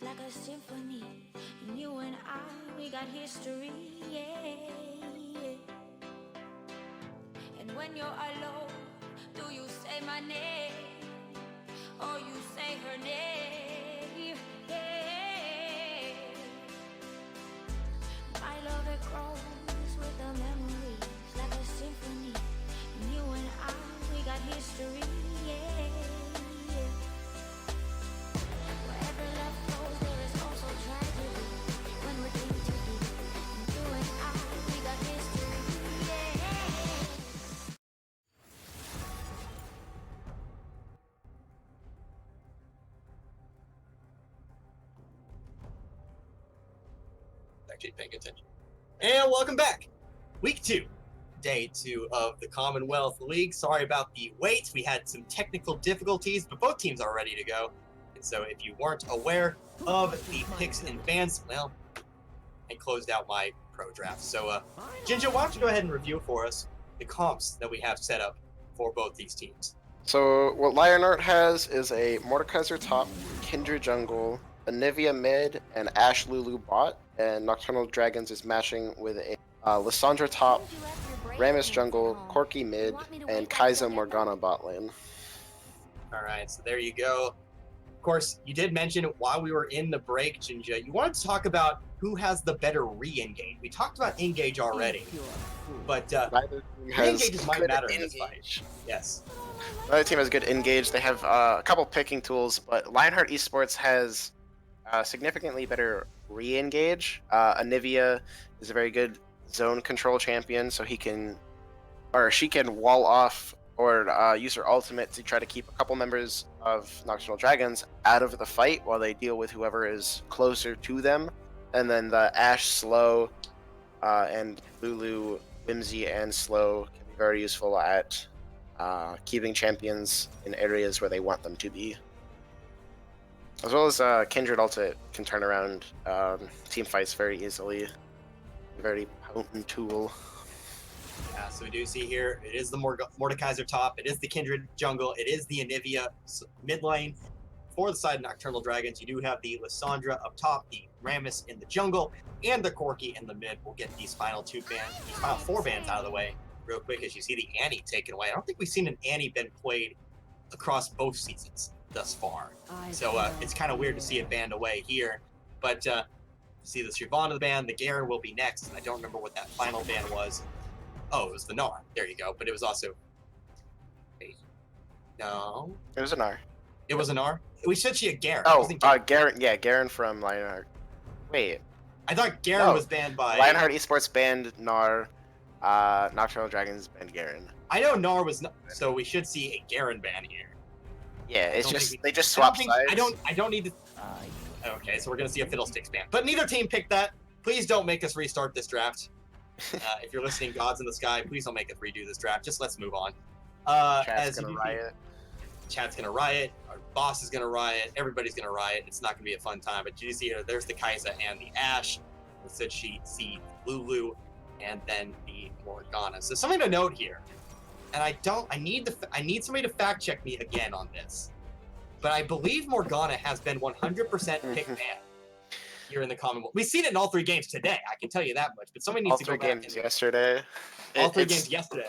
like a symphony. And you and I, we got history, yeah. And when you're alone, do you say my name? Or you say her name? Yeah. My love, it grows with the memories like a symphony. And you and I, we got history, yeah. Wherever love flows, there is also tragedy. When we're in too deep, and you and I, we got history, yeah. Actually paying attention. And welcome back. Week 2, day 2 of the Commonwealth League. Sorry about the wait. We had some technical difficulties, but both teams are ready to go. And so if you weren't aware of the picks and bans, well, I closed out my pro draft. So, Ginger, why don't you go ahead and review for us the comps that we have set up for both these teams? So what Lionheart has is a Mordekaiser top, Kindred jungle, Anivia mid, and Ashe Lulu bot, and Nocturnal Dragons is matching with a Lissandra top, Rammus jungle, Corki mid, and Kai'Sa Morgana bot lane. All right, so there you go. Of course, you did mention while we were in the break, Jinja, you wanted to talk about who has the better re-engage. We talked about engage already, but re-engages might matter in this fight. Yes. Another team has good engage. They have a couple picking tools, but Lionheart Esports has significantly better re-engage. Anivia is a very good zone control champion, so she can wall off or use her ultimate to try to keep a couple members of Nocturnal Dragons out of the fight while they deal with whoever is closer to them. And then the Ashe slow and Lulu whimsy and slow can be very useful at keeping champions in areas where they want them to be. As well as Kindred ultimate can turn around team fights very easily. A very potent tool. Yeah, so we do see here, it is the Mordekaiser top, it is the Kindred jungle, it is the Anivia mid lane. For the side of Nocturnal Dragons, you do have the Lissandra up top, the Rammus in the jungle, and the Corki in the mid. We'll get these final 4 bans out of the way real quick as you see the Annie taken away. I don't think we've seen an Annie been played across both seasons thus far. So it's kind of weird to see it banned away here. But see the Shyvana ban, the Garen will be next. I don't remember what that final ban was. Oh, it was the Gnar. There you go. But it was also... No. It was an R. It was an R? We said she had Garen. Oh, Garen. Yeah, Garen from Lionheart. Wait. I thought Garen was banned by... Lionheart Esports banned Gnar. Nocturnal Dragons banned Garen. I know Gnar was... So we should see a Garen ban here. Yeah, it's just... They just swapped sides. I don't need to... Okay, so we're going to see a Fiddlesticks ban. But neither team picked that. Please don't make us restart this draft. If you're listening, gods in the sky, please don't make us redo this draft. Just let's move on. Chat's gonna riot. Chat's gonna riot. Our boss is gonna riot. Everybody's gonna riot. It's not gonna be a fun time. But you see here, there's the Kai'Sa and the Ashe. It said she see Lulu, and then the Morgana. So something to note here, and I need somebody to fact check me again on this, but I believe Morgana has been 100% pick ban here in the Commonwealth. We've seen it in all 3 games today. I can tell you that much. But somebody needs to go back. All 3 games yesterday. All 3 games yesterday.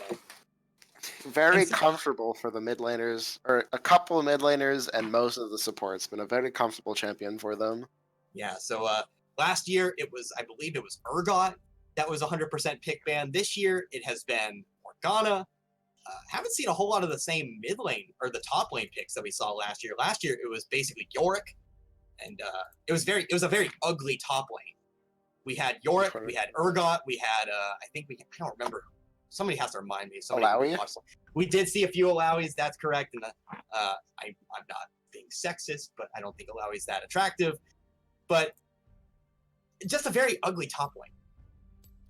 Very comfortable for the mid laners, or a couple of mid laners and most of the supports. Been a very comfortable champion for them. Yeah. So last year I believe it was Urgot that was 100% pick ban. This year it has been Morgana. Haven't seen a whole lot of the same mid lane or the top lane picks that we saw last year. Last year it was basically Yorick. And it was a very ugly top lane. We had Yorick, we had Urgot, we had I don't remember. Somebody has to remind me. Alawi? We did see a few Alawis, that's correct. And I'm not being sexist, but I don't think Alawi's that attractive. But just a very ugly top lane.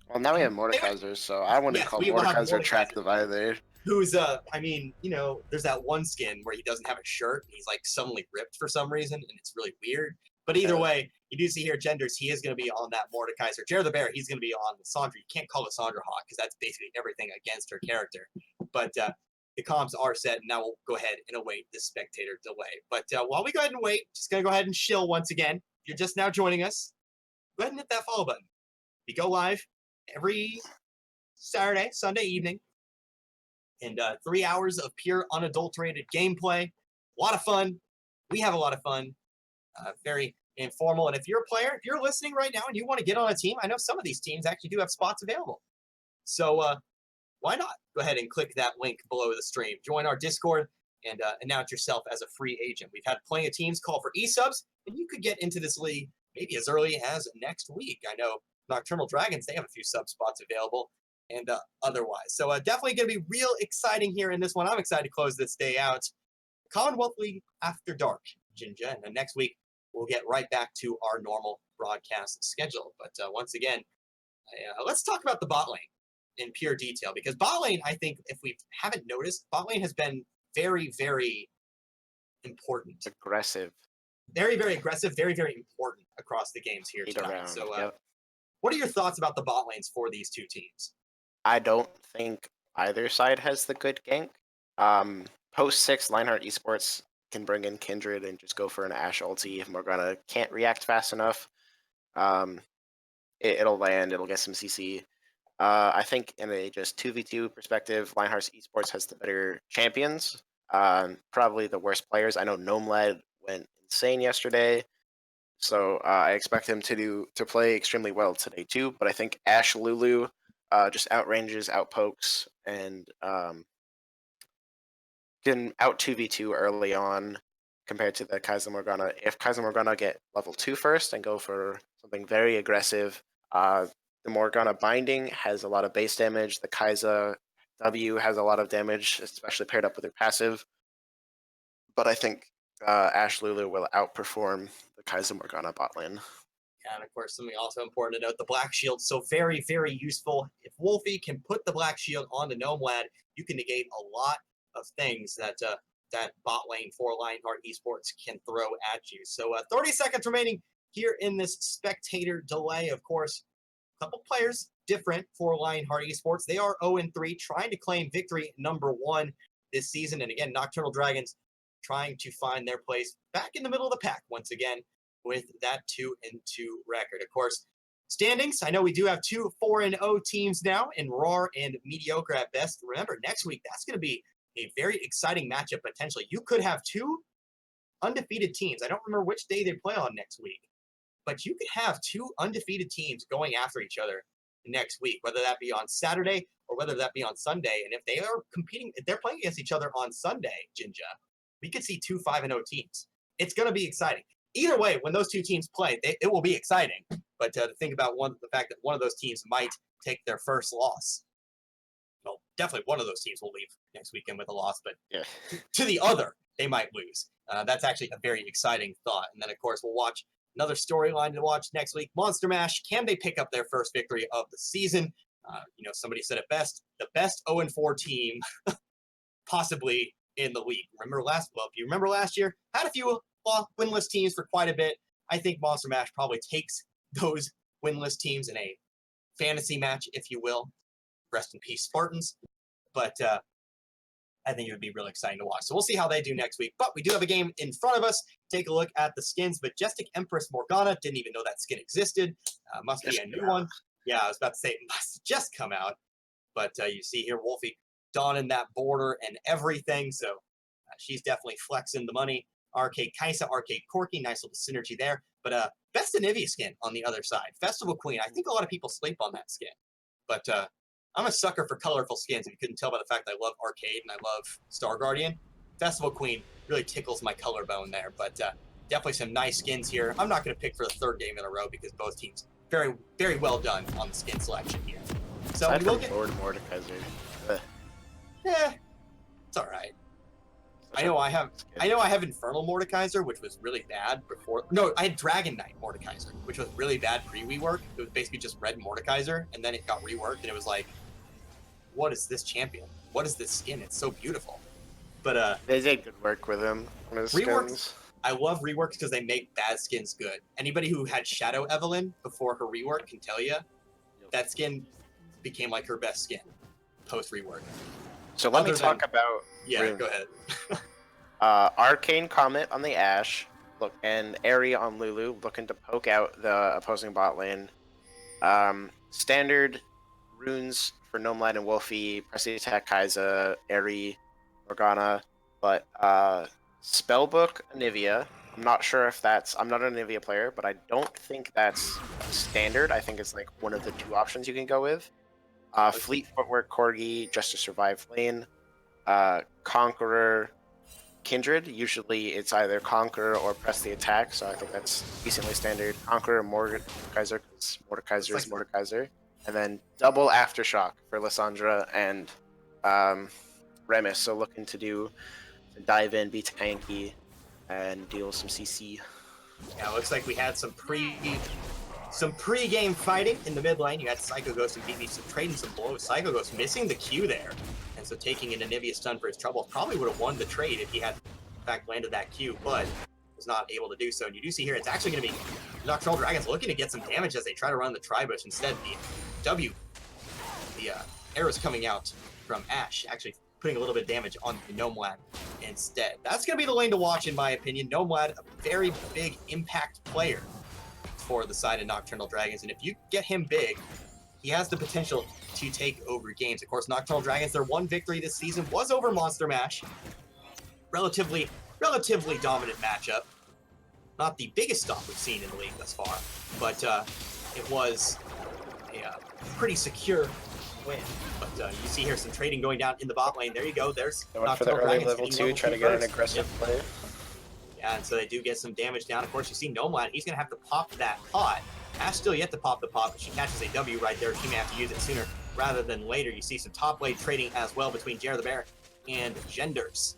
Well, now we have Mordekaiser, so I wouldn't call Mordekaiser attractive either. Who's there's that one skin where he doesn't have a shirt and he's like suddenly ripped for some reason, and it's really weird. But either way, you do see here Genders, he is going to be on that Mordekaiser. Jared the Bear, he's going to be on Lissandra. You can't call Lissandra hot because that's basically everything against her character. But the comps are set, and now we'll go ahead and await this spectator delay. But while we go ahead and wait, just going to go ahead and shill once again. if you're just now joining us, go ahead and hit that follow button. We go live every Saturday, Sunday evening, and 3 hours of pure unadulterated gameplay. A lot of fun. We have a lot of fun. Very informal. And if you're a player, if you're listening right now and you want to get on a team, I know some of these teams actually do have spots available. So why not go ahead and click that link below the stream. Join our Discord and announce yourself as a free agent. We've had plenty of teams call for eSubs, and you could get into this league maybe as early as next week. I know Nocturnal Dragons, they have a few sub spots available and otherwise. So definitely going to be real exciting here in this one. I'm excited to close this day out. Commonwealth League After Dark, Jinja. And then next week, we'll get right back to our normal broadcast schedule. But once again, let's talk about the bot lane in pure detail, because bot lane, I think, if we haven't noticed, bot lane has been very, very important. Aggressive. Very, very aggressive, very, very important across the games here tonight. Around. So Yep. what are your thoughts about the bot lanes for these two teams? I don't think either side has the good gank. Post 6, Lionheart Esports can bring in Kindred and just go for an Ashe ulti if Morgana can't react fast enough. It'll land, it'll get some CC. I think in a just 2v2 perspective, Lionheart Esports has the better champions. Probably the worst players. I know Gnomelad went insane yesterday, so I expect him to play extremely well today too. But I think Ashe Lulu just outranges, outpokes, and can out 2v2 early on compared to the Kaiser Morgana. If Kaiser Morgana get level 2 first and go for something very aggressive, the Morgana binding has a lot of base damage. The Kaiser W has a lot of damage, especially paired up with her passive. But I think Ashe Lulu will outperform the Kaiser Morgana bot lane. Yeah, and of course, something also important to note, the Black Shield, so very, very useful. If Wolfie can put the Black Shield on the Gnomelad, you can negate a lot of things that that bot lane for Lionheart Esports can throw at you. So 30 seconds remaining here in this spectator delay. Of course, a couple players different for Lionheart Esports. They are 0-3, trying to claim victory #1 this season. And again, Nocturnal Dragons trying to find their place back in the middle of the pack once again with that 2-2 record. Of course, standings, I know we do have 2 4-0 teams now in RAR and Mediocre at best. Remember, next week, that's going to be a very exciting matchup potentially. You could have 2 undefeated teams. I don't remember which day they play on next week, but you could have 2 undefeated teams going after each other next week, whether that be on Saturday or whether that be on Sunday. And if they are competing, if they're playing against each other on Sunday, Jinja, we could see 2 5-0 teams. It's going to be exciting. Either way, when those 2 teams play, it will be exciting. But to think about the fact that one of those teams might take their first loss. Well, definitely one of those teams will leave next weekend with a loss, but Yeah. to the other, they might lose. That's actually a very exciting thought. And then, of course, we'll watch another storyline to watch next week. Monster Mash, can they pick up their first victory of the season? Somebody said it best, the best 0-4 team possibly in the league. If you remember last year, had a few winless teams for quite a bit. I think Monster Mash probably takes those winless teams in a fantasy match, if you will. Rest in peace, Spartans. But I think it would be really exciting to watch. So we'll see how they do next week. But we do have a game in front of us. Take a look at the skins. Majestic Empress Morgana. Didn't even know that skin existed. Must be a new one. Yeah, I was about to say it must have just come out. But you see here Wolfie donning that border and everything. So she's definitely flexing the money. Arcade Kaisa, Arcade Corky. Nice little synergy there. But best Anivia skin on the other side. Festival Queen. I think a lot of people sleep on that skin. But I'm a sucker for colorful skins. If you couldn't tell by the fact that I love Arcade and I love Star Guardian, Festival Queen really tickles my collarbone there. But definitely some nice skins here. I'm not going to pick for the 3rd game in a row because both teams very, very well done on the skin selection here. So Aside we'll from get. Lord Mordekaiser. Yeah, it's all right. I know I have Infernal Mordekaiser, which was really bad before. No, I had Dragon Knight Mordekaiser, which was really bad pre-rework. It was basically just red Mordekaiser, and then it got reworked, and it was like, what is this champion? What is this skin? It's so beautiful. But They did good work with him on his reworks. skins. I love reworks because they make bad skins good. Anybody who had Shadow Evelyn before her rework can tell you that skin became like her best skin post rework. So let me talk about Yeah, go ahead. Arcane Comet on the Ashe, look, and Airy on Lulu, looking to poke out the opposing bot lane. Standard runes for Gnomelad and Wolfie, press the attack Kai'Sa, Airy, Morgana, but Spellbook Anivia. I'm not sure if that's. I'm not an Anivia player, but I don't think that's standard. I think it's like one of the 2 options you can go with. Fleet Footwork Corgi, just to survive lane. Conqueror, Kindred. Usually it's either Conqueror or press the attack, so I think that's decently standard. Conqueror, Mordekaiser, because Mordekaiser is Mordekaiser. And then double Aftershock for Lissandra and Remus. So looking to dive in, be tanky, and deal some CC. Yeah, it looks like we had some pre-game fighting in the mid lane. You had Psycho Ghost and BB trading some blows. Psycho Ghost missing the Q there. And so taking an Anivia stun for his trouble probably would have won the trade if he had, in fact, landed that Q, but was not able to do so. And you do see here, it's actually going to be Nocturnal Dragons looking to get some damage as they try to run the Tri-Bush. Instead, the arrows coming out from Ashe, actually putting a little bit of damage on the Gnomelad instead. That's going to be the lane to watch, in my opinion. Gnomelad, a very big impact player for the side of Nocturnal Dragons, and if you get him big, he has the potential to take over games. Of course, Nocturnal Dragons, their one victory this season was over Monster Mash. Relatively dominant matchup. Not the biggest stop we've seen in the league thus far, but it was a pretty secure win. But you see here some trading going down in the bot lane. There you go. There's Nocturnal Dragons level 2, trying to get an aggressive play. Yeah, and so they do get some damage down. Of course, you see Gnomelad, he's going to have to pop that pot. Ashe still yet to pop the pot, but she catches a W right there. She may have to use it sooner rather than later. You see some top lane trading as well between Jared the Bear and Genders.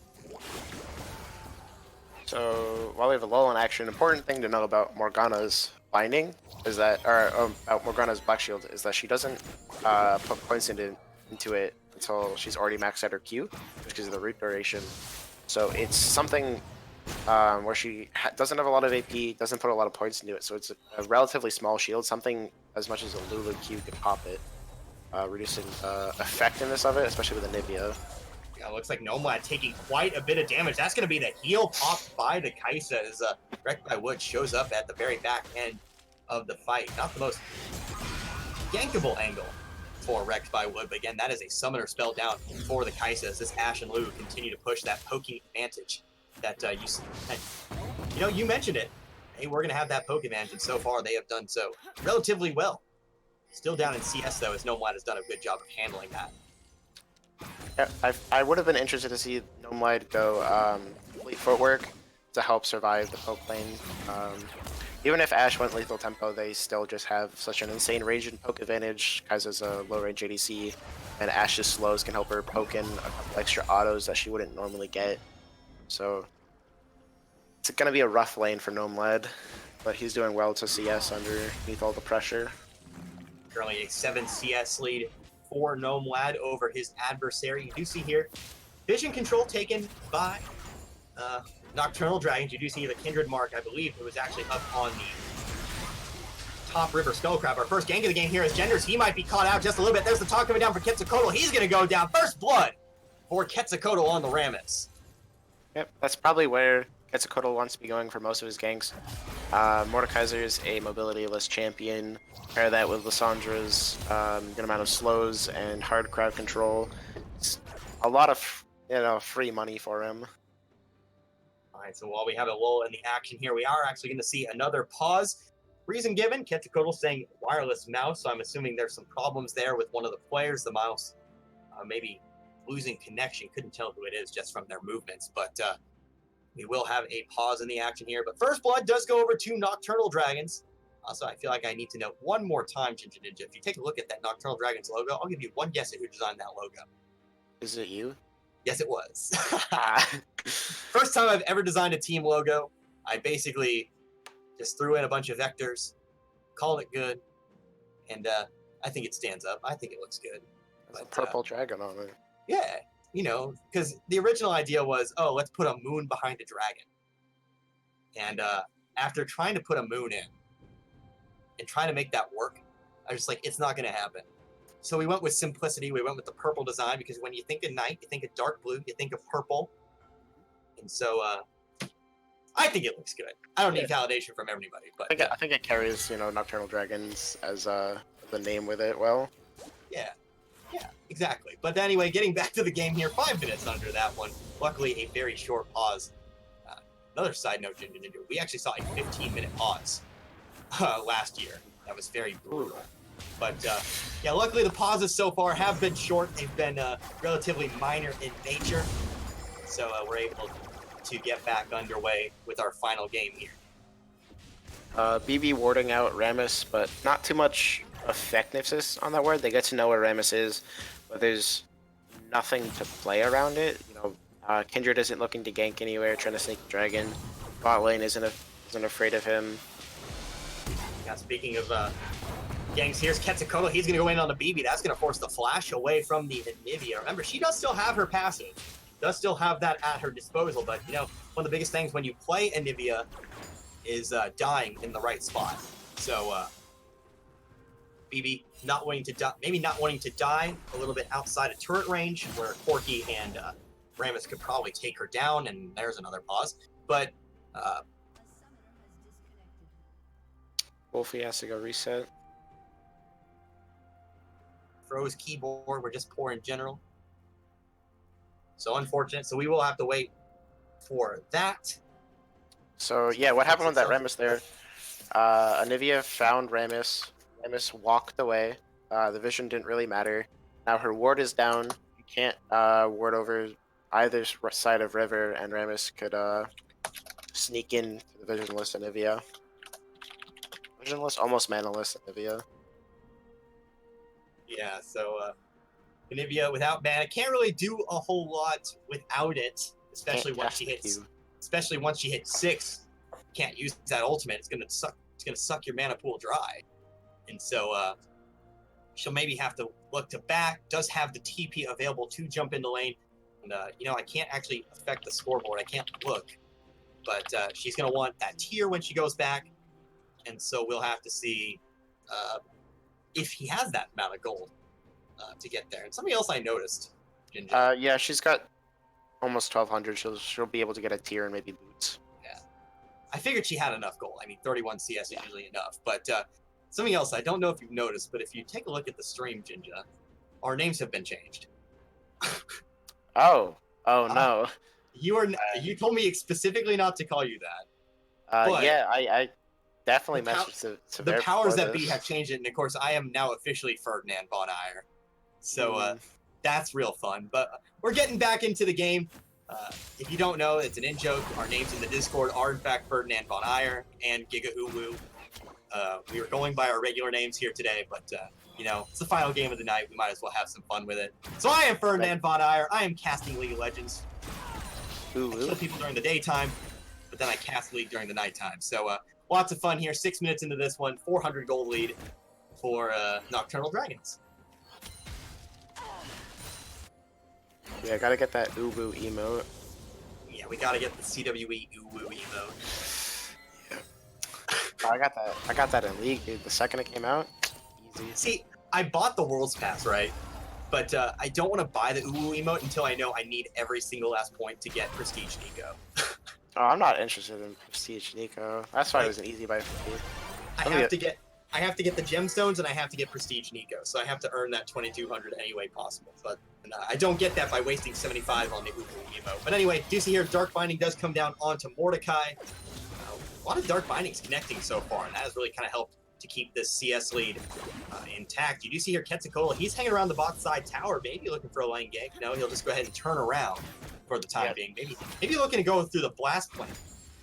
So while we have a lull in action, important thing to know about Morgana's binding is that, about Morgana's Black Shield, is that she doesn't put points into it until she's already maxed out her Q, because of the root duration. So it's something where she doesn't have a lot of AP, doesn't put a lot of points into it, so it's a relatively small shield, something as much as a Lulu Q could pop it, reducing the effectiveness of it, especially with Anivia. Yeah, it looks like Gnomelad taking quite a bit of damage. That's going to be the heal pop by the Kai'Sa as Wrecked by Wood shows up at the very back end of the fight. Not the most gankable angle for Wrecked by Wood, but again, that is a summoner spell down for the Kai'Sa as this Ashe and Lulu continue to push that poking advantage that you mentioned it. Hey, we're going to have that poke advantage, and so far they have done so relatively well. Still down in CS, though, as Gnomelad has done a good job of handling that. Yeah, I would have been interested to see Gnomelad go Fleet Footwork to help survive the poke lane. Even if Ashe went lethal tempo, they still just have such an insane range and poke advantage. Kai'Sa's a low range ADC, and Ashe's slows can help her poke in a couple extra autos that she wouldn't normally get. So it's going to be a rough lane for Gnomelad, but he's doing well to CS underneath all the pressure. Currently a 7 CS lead for Gnomelad over his adversary. You do see here vision control taken by Nocturnal Dragons. You do see the Kindred mark. I believe it was actually up on the top river Skullcrab. Our first gank of the game here is Genders. He might be caught out just a little bit. There's the talk coming down for Quetzalcoatl. He's going to go down. First blood for Quetzalcoatl on the Rammus. Yep, that's probably where Quetzalcoatl wants to be going for most of his ganks. Mordekaiser is a mobility-less champion. Pair that with Lissandra's good amount of slows and hard crowd control. It's a lot of free money for him. All right, so while we have a lull in the action here, we are actually going to see another pause. Reason given, Quetzalcoatl saying wireless mouse, so I'm assuming there's some problems there with one of the players. The mouse maybe losing connection. Couldn't tell who it is just from their movements, but we will have a pause in the action here. But first blood does go over to Nocturnal Dragons. Also, I feel like I need to note one more time, Ginger Ninja, if you take a look at that Nocturnal Dragons logo, I'll give you one guess at who designed that logo. Is it you? Yes, it was. First time I've ever designed a team logo. I basically just threw in a bunch of vectors, called it good, and I think it stands up. I think it looks good. There's a purple dragon on it. Yeah, because the original idea was, let's put a moon behind a dragon. And after trying to put a moon in and trying to make that work, I was just like, it's not going to happen. So we went with simplicity. We went with the purple design because when you think of night, you think of dark blue, you think of purple. And so I think it looks good. I don't need validation from everybody, but I think it carries, Nocturnal Dragons as the name with it well. yeah, exactly. But anyway, getting back to the game here, 5 minutes under that one. Luckily, a very short pause. Another side note, we actually saw a 15-minute pause last year. That was very brutal. But yeah, luckily the pauses so far have been short. They've been relatively minor in nature. So we're able to get back underway with our final game here. BB warding out Rammus, but not too much effectiveness on that ward. They get to know where Rammus is, but there's nothing to play around it. Kindred isn't looking to gank anywhere, trying to sneak the dragon. Bot lane isn't afraid of him. Now, speaking of ganks, here's Quetzalcoatl. He's going to go in on the BB. That's going to force the flash away from the Anivia. Remember, she does still have her passive. Does still have that at her disposal, but one of the biggest things when you play Anivia is dying in the right spot. So BB not wanting to die, maybe not wanting to die a little bit outside of turret range, where Corki and Rammus could probably take her down, and there's another pause. But Wolfie has to go reset. froze keyboard. We're just poor in general. So unfortunate. So we will have to wait for that. So yeah, what happened with that Rammus there? Anivia found Rammus. Rammus walked away. The vision didn't really matter. Now her ward is down. You can't ward over either side of river, and Rammus could sneak in to the visionless Anivia. Visionless, almost manaless Anivia. Yeah, so Anivia without mana can't really do a whole lot without it, especially once she hits 6. Can't use that ultimate. It's gonna suck your mana pool dry. And so she'll maybe have to look to back. Does have the TP available to jump into lane. And I can't actually affect the scoreboard. I can't look. But she's gonna want that tier when she goes back. And so we'll have to see if he has that amount of gold to get there. And something else I noticed, Ginger. Yeah, she's got almost 1,200. She'll be able to get a tier and maybe boots. Yeah, I figured she had enough gold. I mean, 31 CS is usually enough. But something else I don't know if you've noticed, but if you take a look at the stream, Ginger, our names have been changed. Oh no. You told me specifically not to call you that. Yeah, I definitely messaged to the powers that be have changed it, and of course I am now officially Ferdinand Von Eyre. So that's real fun. But we're getting back into the game. If you don't know, it's an in-joke. Our names in the Discord are in fact Ferdinand Von Eyre and Giga Uwu. We were going by our regular names here today, but it's the final game of the night. We might as well have some fun with it. So I am Ferdinand Von Eyre. I am casting League of Legends. I kill people during the daytime, but then I cast League during the nighttime. So lots of fun here. 6 minutes into this one, 400 gold lead for Nocturnal Dragons. Yeah, gotta get that Uwu emote. Yeah, we gotta get the CWE Uwu emote. Yeah. I got that in League, dude. The second it came out, easy. See, I bought the World's Pass, right? But I don't want to buy the Uwu emote until I know I need every single last point to get Prestige Nico. Oh, I'm not interested in Prestige Nico. That's why it was an easy buy for me. I have to get the gemstones and I have to get Prestige Nico, so I have to earn that 2,200 any way possible. But I don't get that by wasting 75 on the Uwu emote. But anyway, do you see here, Dark Binding does come down onto Mordecai. A lot of Dark Bindings connecting so far, and that has really kind of helped to keep this CS lead intact. You do see here Quetzalcoatl, he's hanging around the bot side tower, maybe looking for a lane gank. No, he'll just go ahead and turn around for the time being. Maybe looking to go through the blast plane.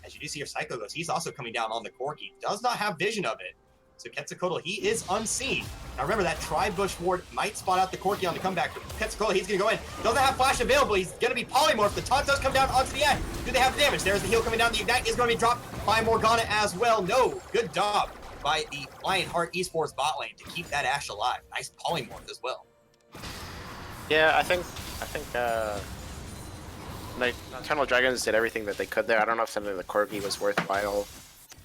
As you do see here, Psycho goes, he's also coming down on the Corki. Does not have vision of it. So Quetzalcoatl, he is unseen. Now remember, that Tri-Bush ward might spot out the Corki on the comeback. Quetzalcoatl, he's going to go in. Doesn't have flash available. He's going to be polymorphed. The taunt does come down onto the end. Do they have the damage? There's the heal coming down. The Ignite is going to be dropped by Morgana as well. No, good job by the Lionheart Esports bot lane to keep that Ashe alive. Nice polymorph as well. Yeah, I think Nocturnal Dragons did everything that they could there. I don't know if something the Corgi was worthwhile.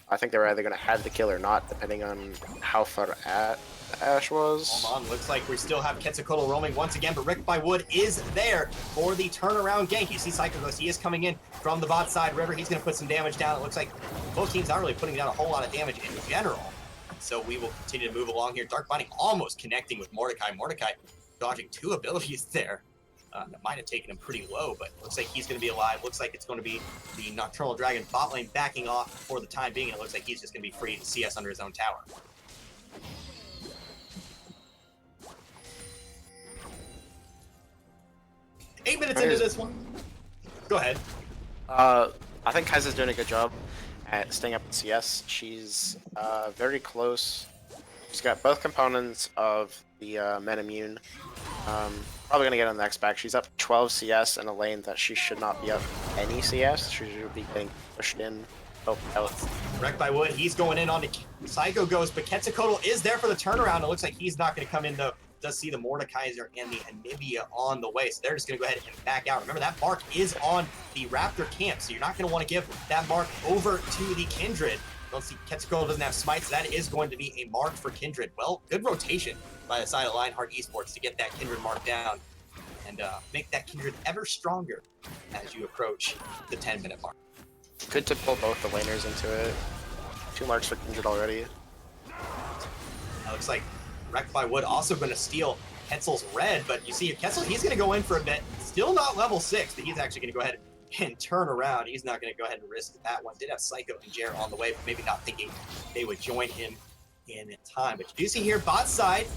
I think they were either going to have the kill or not, depending on how far at Ash was. Hold on, looks like we still have Quetzalcoatl roaming once again, but Rick by Wood is there for the turnaround gank. You see Psycho Ghost, he is coming in from the bot side. River, he's going to put some damage down. It looks like both teams aren't really putting down a whole lot of damage in general. So we will continue to move along here. Dark Binding almost connecting with Mordecai. Mordecai dodging 2 abilities there. That might have taken him pretty low, but looks like he's going to be alive. Looks like it's going to be the Nocturnal Dragon bot lane backing off for the time being, and it looks like he's just going to be free to CS under his own tower. Eight minutes into this one. Go ahead. I think Kaiser's doing a good job at staying up in CS. She's very close. She's got both components of the Metamune. Probably gonna get on the next back. She's up 12 CS in a lane that she should not be up any CS. She should be getting pushed in. Oh, out. Wrecked by Wood, he's going in on the Psycho Ghost, but Quetzalcoatl is there for the turnaround. It looks like he's not going to come in though. Does see the Mordekaiser and the Anivia on the way, so they're just going to go ahead and back out. Remember, that mark is on the Raptor camp, so you're not going to want to give that mark over to the Kindred. Don't see Quetzalcoatl doesn't have smite, so that is going to be a mark for Kindred. Well, good rotation by the side of Lionheart Esports to get that Kindred mark down and make that Kindred ever stronger as you approach the 10-minute mark. Good to pull both the laners into it. 2 marks for Kindred already. That looks like Wrecked by Wood also going to steal Ketzel's red, but you see Ketzel, he's going to go in for a bit. Still not level 6, but he's actually going to go ahead and turn around. He's not going to go ahead and risk that one. Did have Psycho and Jer on the way, but maybe not thinking they would join him in time. But you do see here, bot side.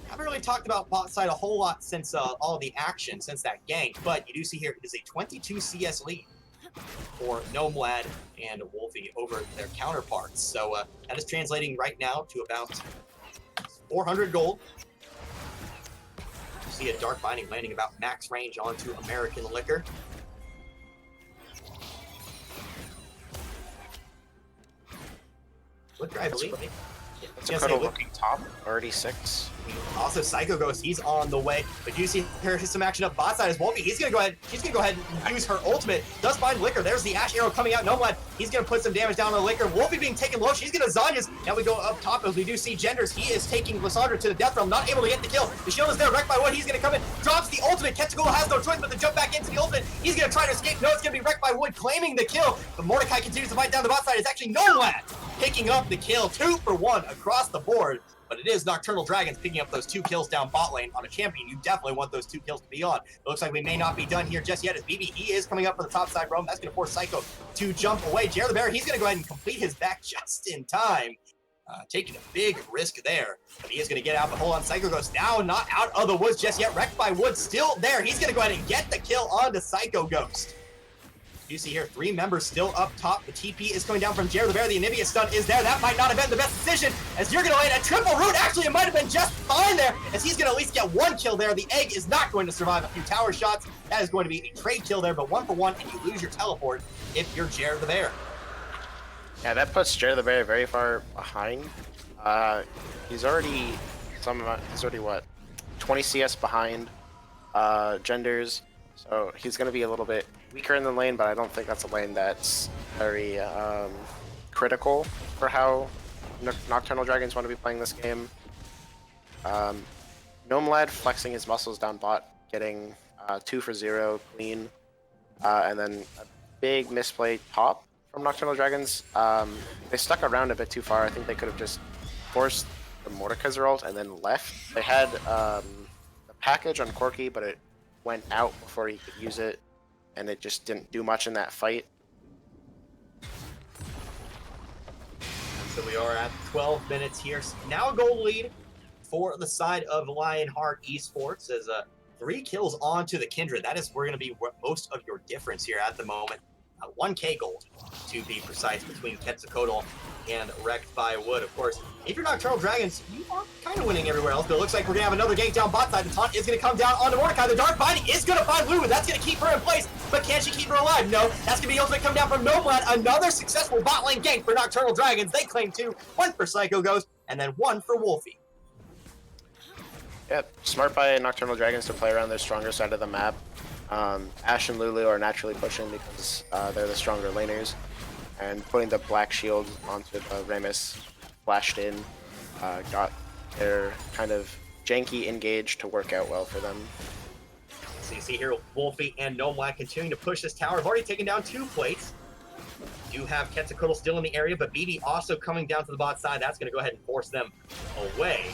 Haven't really talked about bot side a whole lot since all the action, since that gank, but you do see here it is a 22 CS lead for Gnomelad and Wolfie over their counterparts. So that is translating right now to about 400 gold. You see a Dark Binding landing about max range onto American Liquor. Liquor, I believe. Quetzalcoatl looking top, already 6. Also, Psycho Ghost, he's on the way. But you see here's some action up bot side as Wolfie. She's gonna go ahead and use her ultimate. Does find Liquor. There's the Ash arrow coming out. Nomad, he's gonna put some damage down on Liquor. Wolfie being taken low. She's gonna Zanya's. Now we go up top as we do see Genders. He is taking Lysandra to the death realm, not able to get the kill. The shield is there, wrecked by Wood. He's gonna come in, drops the ultimate. Quetzalcoatl has no choice but to jump back into the ultimate. He's gonna try to escape. No, it's gonna be wrecked by Wood, claiming the kill. But Mordecai continues to fight down the bot side. It's actually Nomad picking up the kill. 2 for 1 across the board. But it is Nocturnal Dragons picking up those 2 kills down bot lane on a champion. You definitely want those 2 kills to be on. It looks like we may not be done here just yet as BB, he is coming up for the top side roam. That's going to force Psycho to jump away. Jared the Bear, he's going to go ahead and complete his back just in time. Taking a big risk there. But he is going to get out, but hold on. Psycho Ghost now not out of the woods just yet. Wrecked by Wood still there. He's going to go ahead and get the kill onto Psycho Ghost. You see here 3 members still up top. The TP is coming down from Jared the Bear. The Anivia stun is there. That might not have been the best decision as you're going to land a triple root. Actually, it might have been just fine there as he's going to at least get 1 kill there. The egg is not going to survive a few tower shots. That is going to be a trade kill there, but 1 for 1, and you lose your teleport if you're Jared the Bear. Yeah, that puts Jared the Bear very far behind. He's already what, 20 CS behind Genders, so he's going to be a little bit weaker in the lane, but I don't think that's a lane that's very critical for how Nocturnal Dragons want to be playing this game. Gnomelad flexing his muscles down bot, getting 2 for 0 clean, and then a big misplay top from Nocturnal Dragons. They stuck around a bit too far. I think they could have just forced the Mordekaiser ult and then left. They had the package on Corky, but it went out before he could use it, and it just didn't do much in that fight. So we are at 12 minutes here. Now a goal lead for the side of Lionheart Esports as 3 kills onto the Kindred. That is where going to be most of your difference here at the moment. 1k gold to be precise between Quetzalcoatl and Wrecked by Wood. Of course, if you're Nocturnal Dragons, you are kind of winning everywhere else, but it looks like we're going to have another gank down bot side. The taunt is going to come down onto Mordecai. The Dark Binding is going to find Lulu. That's going to keep her in place, but can she keep her alive? No. That's going to be ultimate come down from Nomad. Another successful bot lane gank for Nocturnal Dragons. They claim 2, 1 for Psycho Ghost, and then 1 for Wolfie. Yeah, smart by Nocturnal Dragons to play around their stronger side of the map. Ash and Lulu are naturally pushing because they're the stronger laners, and putting the black shield onto the Ramus flashed in got their kind of janky engage to work out well for them. So you see here, Wolfie and Nomad continuing to push this tower. Have already taken down 2 plates. You have Quetzalcoatl still in the area, but BD also coming down to the bot side. That's going to go ahead and force them away.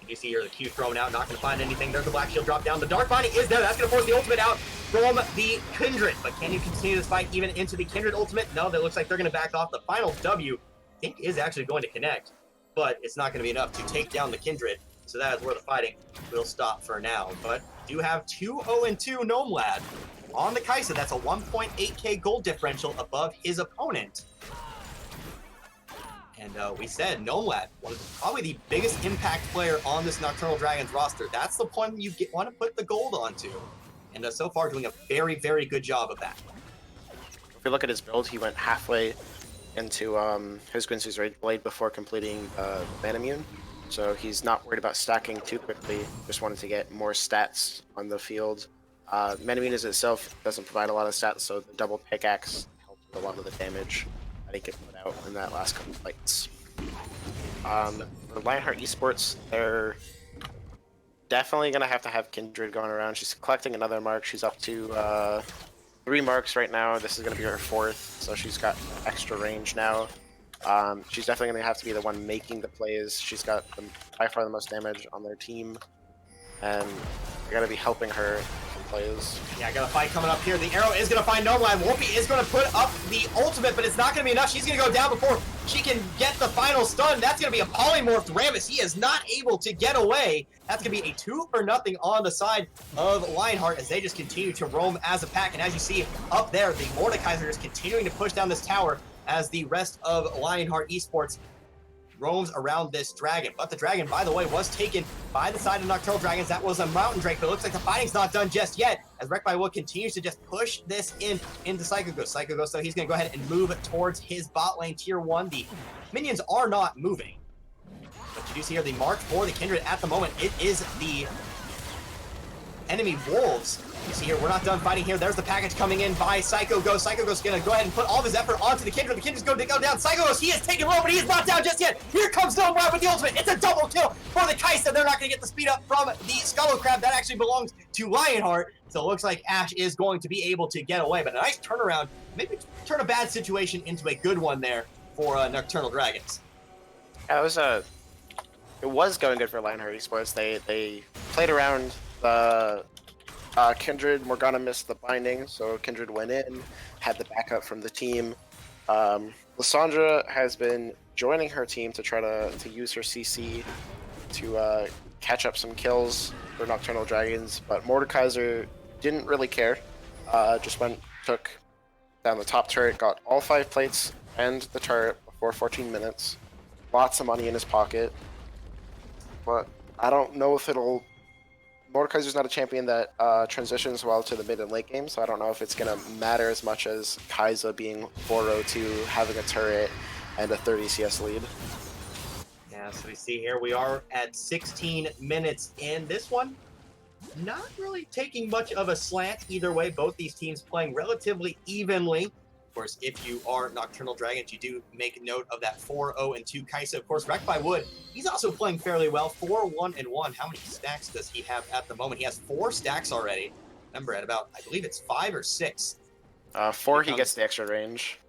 You see here the Q thrown out, not going to find anything. There's the black shield drop down. The dark binding is there. That's going to force the ultimate out from the Kindred. But can you continue this fight even into the Kindred ultimate? No, that looks like they're going to back off. The final W, I think, is actually going to connect, but it's not going to be enough to take down the Kindred. So that is where the fighting will stop for now. But do have 2-0-2 Gnome Lad on the Kai'Sa. That's a 1.8k gold differential above his opponent. And we said Gnome Lad was probably the biggest impact player on this Nocturnal Dragons roster. That's the one you want to put the gold onto. And so far doing a very, very good job of that. If we look at his build, he went halfway into his Guinsoo's Rage Blade before completing Manamune. So he's not worried about stacking too quickly, just wanted to get more stats on the field. Manamune itself doesn't provide a lot of stats, so the double pickaxe helped with a lot of the damage that he could put out in that last couple fights. For Lionheart Esports, they're definitely going to have Kindred going around. She's collecting another mark. She's up to 3 marks right now. This is going to be her 4th, so she's got extra range now. She's definitely going to have to be the one making the plays. She's got by far the most damage on their team, and they're going to be helping her in plays. Yeah, got a fight coming up here. The arrow is going to find Nomad. Wolfie is going to put up the ultimate, but it's not going to be enough. She's going to go down before she can get the final stun. That's going to be a polymorphed Ramus. He is not able to get away. That's going to be a 2-0 on the side of Lionheart as they just continue to roam as a pack. And as you see up there, the Mordekaiser is continuing to push down this tower as the rest of Lionheart Esports roams around this dragon. But the dragon, by the way, was taken by the side of Nocturnal Dragons. That was a Mountain Drake, but it looks like the fighting's not done just yet as Wreck by Wood continues to just push this into Psycho Ghost. Psycho Ghost, so he's going to go ahead and move towards his bot lane tier 1. The minions are not moving. But you do see here the mark for the Kindred at the moment. It is the enemy Wolves. You see here, we're not done fighting here. There's the package coming in by Psycho Ghost. Psycho Ghost is going to go ahead and put all of his effort onto the Kindred. The Kindred's going to go down. Psycho Ghost, he is taking low, but he is not down just yet. Here comes Gnome Lad with the ultimate. It's a double kill for the Kai'Sa. They're not going to get the speed up from the Scuttle Crab. That actually belongs to Lionheart. So it looks like Ash is going to be able to get away. But a nice turnaround. Maybe turn a bad situation into a good one there for Nocturnal Dragons. Yeah, it was going good for Lionheart Esports. They played around the Kindred. Morgana missed the binding, so Kindred went in, had the backup from the team. Lysandra has been joining her team to try to use her CC to catch up some kills for Nocturnal Dragons, but Mordekaiser didn't really care. Just took down the top turret, got all 5 plates and the turret before 14 minutes. Lots of money in his pocket, but I don't know if it'll... Mordekaiser's not a champion that transitions well to the mid and late game, so I don't know if it's going to matter as much as Kai'Sa being 4-0-2, having a turret, and a 30 CS lead. Yeah, so we see here we are at 16 minutes in. This one, not really taking much of a slant either way. Both these teams playing relatively evenly. Of course, if you are Nocturnal Dragons, you do make note of that 4-0-2 Kai'Sa. Of course, Wreck by Wood, he's also playing fairly well. 4-1-1. How many stacks does he have at the moment? He has 4 stacks already. Remember, at about, I believe it's 5 or 6. 4, he gets the extra range.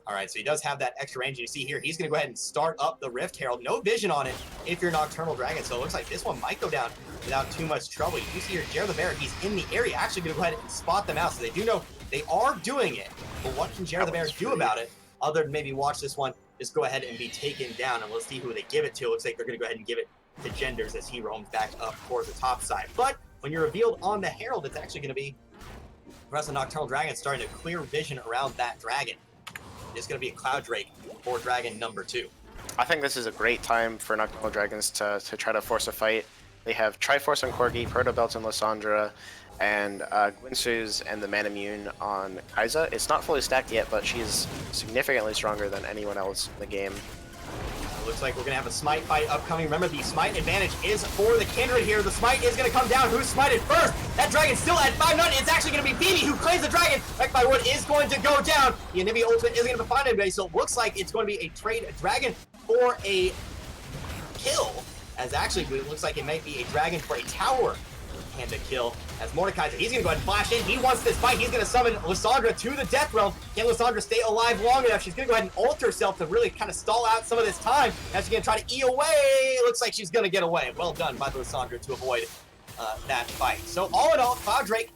All right, so he does have that extra range. You see here, he's going to go ahead and start up the Rift Herald. No vision on it if you're Nocturnal Dragon, so it looks like this one might go down without too much trouble. You see here, Jared the Bear, he's in the area, actually going to go ahead and spot them out, so they do know they are doing it. But what can Jared the Bear do about it, other than maybe watch this one just go ahead and be taken down? And let's see who they give it to. It looks like they're going to go ahead and give it to Genders as he roams back up towards the top side. But when you're revealed on the Herald, it's actually going to be the rest of Nocturnal Dragon starting to clear vision around that dragon. It's going to be a Cloud Drake for Dragon number 2. I think this is a great time for Nocturnal Dragons to try to force a fight. They have Triforce on Corgi, Protobelt and Lysandra, and Guinsoo's and the Manamune on Kai'Sa. It's not fully stacked yet, but she's significantly stronger than anyone else in the game. looks like we're going to have a smite fight upcoming. Remember, the smite advantage is for the Kindred here. The smite is going to come down. Who's smited first? That dragon's still at 5-0. It's actually going to be BB who claims the dragon. Wrecked by Wood is going to go down. The Anivia ultimate isn't going to find anybody, so it looks like it's going to be a trade dragon for a kill. As actually, it looks like it might be a dragon for a tower and a kill. As Mordekaiser, he's going to go ahead and flash in. He wants this fight. He's going to summon Lysandra to the death realm. Can Lysandra stay alive long enough? She's going to go ahead and ult herself to really kind of stall out some of this time. Now she's going to try to E away. It looks like she's going to get away. Well done by the Lysandra to avoid that fight. So all in all, Cloud Drake,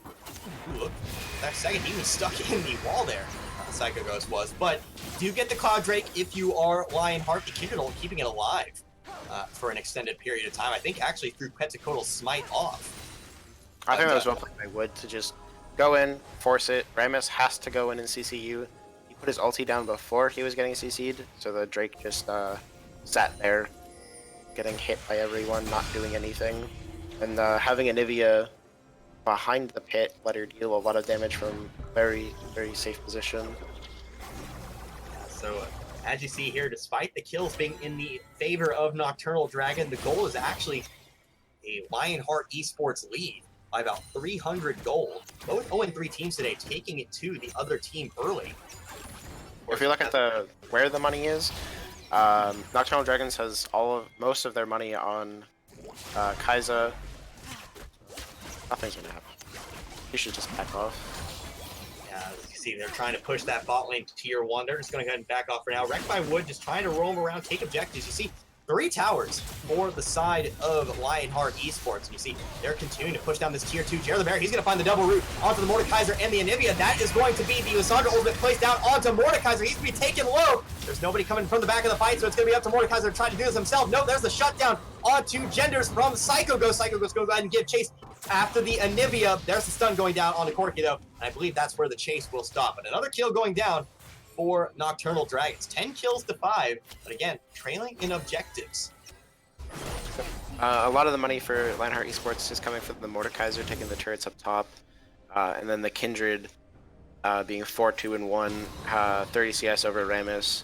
look, that second he was stuck in the wall there. Psycho Ghost was, but do get the Cloud Drake if you are Lionheart, the Kindred, keeping it alive for an extended period of time. I think actually through Quetzalcoatl's smite off. I think that was well played by Wood to just go in, force it. Rammus has to go in and CCU. He put his ulti down before he was getting CC'd, so the Drake just sat there, getting hit by everyone, not doing anything. And having Anivia behind the pit let her deal a lot of damage from very, very safe position. So as you see here, despite the kills being in the favor of Nocturnal Dragon, the goal is actually a Lionheart Esports lead by about 300 gold. Both 0-3 teams today taking it to the other team early. If you look at where the money is, Nocturnal Dragons has most of their money on Kai'Sa. Nothing's gonna happen. You should just back off. Yeah, as you see, they're trying to push that bot lane to tier 1. They're just going to go ahead and back off for now. Wrecked by Wood just trying to roam around, take objectives. You see 3 towers for the side of Lionheart Esports. And you see they're continuing to push down this tier 2. Jared the Bear, he's going to find the double root onto the Mordekaiser and the Anivia. That is going to be the Lysandra ultimate placed down onto Mordekaiser. He's going to be taken low. There's nobody coming from the back of the fight, so it's going to be up to Mordekaiser to try to do this himself. No, there's the shutdown onto Genders from Psycho Ghost. Psycho Ghost going to go ahead and give chase after the Anivia. There's the stun going down on the Corki though, and I believe that's where the chase will stop. But another kill going down for Nocturnal Dragons. 10 kills to 5, but again, trailing in objectives. A lot of the money for Lionheart Esports is coming from the Mordekaiser taking the turrets up top, and then the Kindred being 4-2-1, 30 CS over Rammus.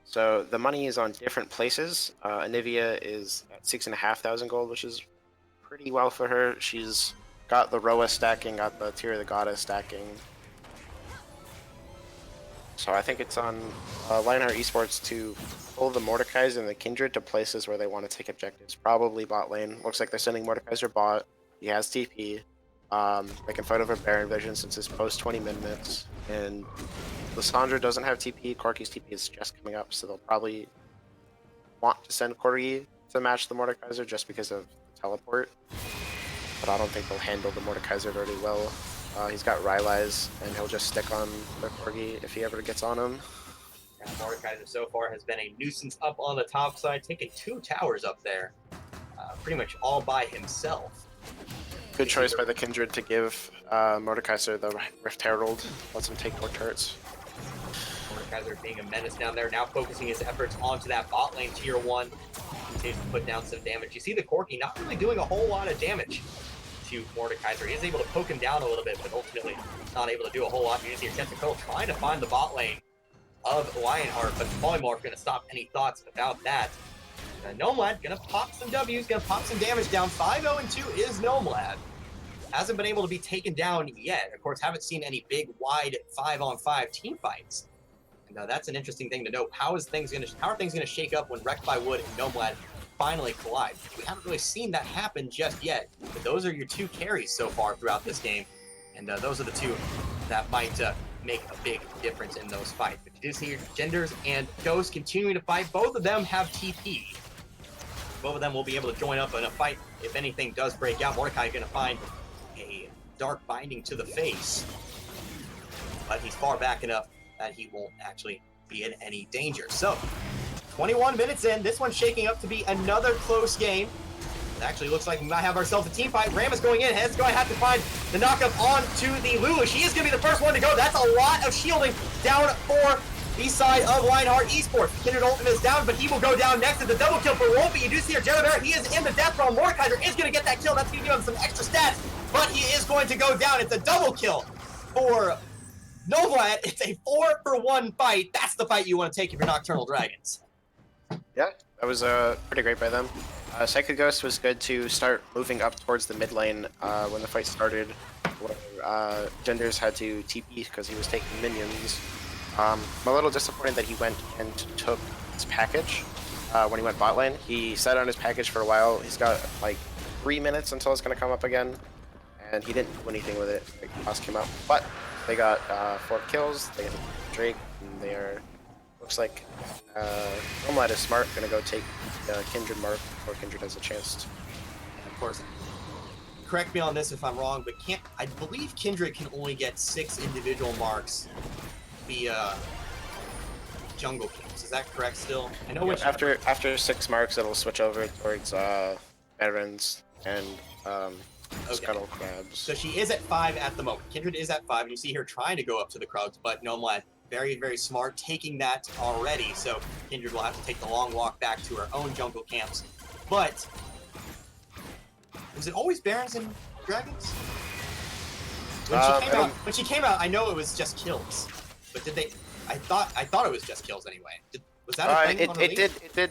So the money is on different places. Anivia is at 6,500 gold, which is pretty well for her. She's got the Roa stacking, got the Tear of the Goddess stacking. So I think it's on Lionheart Esports to pull the Mordekaiser and the Kindred to places where they want to take objectives. Probably bot lane. Looks like they're sending Mordekaiser bot. He has TP. They can fight over Baron Vision since it's post 20 minutes. And Lysandra doesn't have TP. Corki's TP is just coming up, so they'll probably want to send Corki to match the Mordekaiser just because of the teleport. But I don't think they'll handle the Mordekaiser very well. He's got Rylai's, and he'll just stick on the Corgi if he ever gets on him. Yeah, Mordekaiser so far has been a nuisance up on the top side, taking 2 towers up there, pretty much all by himself. Good choice by the Kindred to give Mordekaiser the Rift Herald. Lets him take more turrets. Mordekaiser being a menace down there, now focusing his efforts onto that bot lane tier 1. Continues to put down some damage. You see the Corki not really doing a whole lot of damage to Mordekaiser. He is able to poke him down a little bit, but ultimately not able to do a whole lot. You see Quetzalcoatl trying to find the bot lane of Lionheart, but Polymorph going to stop any thoughts about that. Nomad going to pop some W's, going to pop some damage down. 5-0-2 is Nomad. Hasn't been able to be taken down yet. Of course, haven't seen any big, wide 5-on-5 team fights. And that's an interesting thing to note. How are things going to shake up when Wrecked by Wood and Nomad finally collide? We haven't really seen that happen just yet, but those are your 2 carries so far throughout this game, and those are the 2 that might make a big difference in those fights. But you do see Genders and Ghost continuing to fight. Both of them have TP. Both of them will be able to join up in a fight if anything does break out. Mordecai is going to find a dark binding to the face, but he's far back enough that he won't actually be in any danger. So 21 minutes in, this one's shaking up to be another close game. It actually looks like we might have ourselves a team fight. Ram is going in. Head's going to have to find the knockup onto the Lulu. She is going to be the first one to go. That's a lot of shielding down for the side of Lionheart Esports. Kindred ultimate is down, but he will go down next to the double kill for Wolfie. You do see her, Jared Bear. He is in the death realm. Mordekaiser is going to get that kill. That's going to give him some extra stats, but he is going to go down. It's a double kill for Novlat. It's a 4-for-1 fight. That's the fight you want to take if you're Nocturnal Dragons. Yeah, that was pretty great by them. Psycho Ghost was good to start moving up towards the mid lane when the fight started, where Genders had to TP because he was taking minions. I'm a little disappointed that he went and took his package when he went bot lane. He sat on his package for a while. He's got like 3 minutes until it's going to come up again, and he didn't do anything with it. Like, Boss came out, but they got 4 kills. They got Drake, and they are. Looks like Commonwealth is smart, gonna go take Kindred mark before Kindred has a chance to. Of course. Correct me on this if I'm wrong, but I believe Kindred can only get 6 individual marks via jungle camps. Is that correct still? I know which after 6 marks it'll switch over towards Barons and Scuttle Crabs. So she is at 5 at the moment. Kindred is at 5, and you see her trying to go up to the Krugs, but Nomad very, very smart, taking that already. So Kindred will have to take the long walk back to her own jungle camps. But was it always Barons and Dragons? When she came out, I know it was just kills. But did they? I thought it was just kills anyway. Was that a thing? It did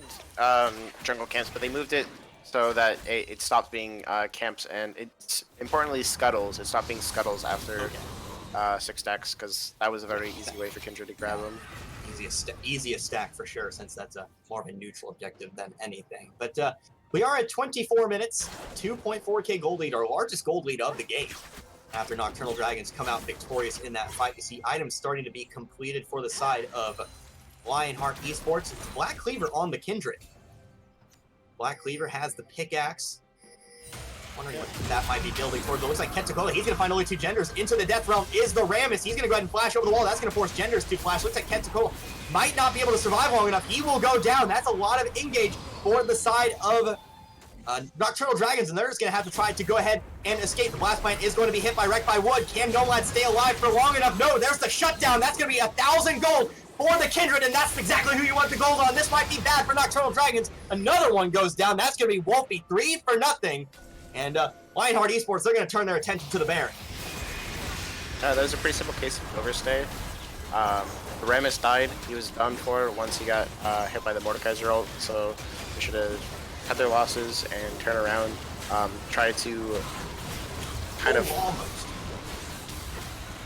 jungle camps, but they moved it so that it stopped being camps, and it's importantly scuttles. It stopped being scuttles after 6 stacks, because that was a very easy way for Kindred to grab them. Easiest stack for sure, since that's a more of a neutral objective than anything. But we are at 24 minutes, 2.4k gold lead, our largest gold lead of the game. After Nocturnal Dragons come out victorious in that fight, you see items starting to be completed for the side of Lionheart Esports. It's Black Cleaver on the Kindred. Black Cleaver has the pickaxe. Wondering what that might be building towards. It looks like Quetzalcoatl, he's going to find only 2 Genders. Into the Death Realm is the Rammus. He's going to go ahead and flash over the wall. That's going to force Genders to flash. Looks like Quetzalcoatl might not be able to survive long enough. He will go down. That's a lot of engage for the side of Nocturnal Dragons, and they're just going to have to try to go ahead and escape. The Blast Plant is going to be hit by Wreck by Wood. Can Nomad stay alive for long enough? No, there's the shutdown. That's going to be 1,000 gold for the Kindred, and that's exactly who you want the gold on. This might be bad for Nocturnal Dragons. Another one goes down. That's going to be Wolfie, 3 for nothing. And Lionheart Esports, they're going to turn their attention to the Baron. That was a pretty simple case of overstay. Rammus died. He was done for once he got hit by the Mordekaiser ult, so they should have cut their losses and turn around. Try to kind of... Almost.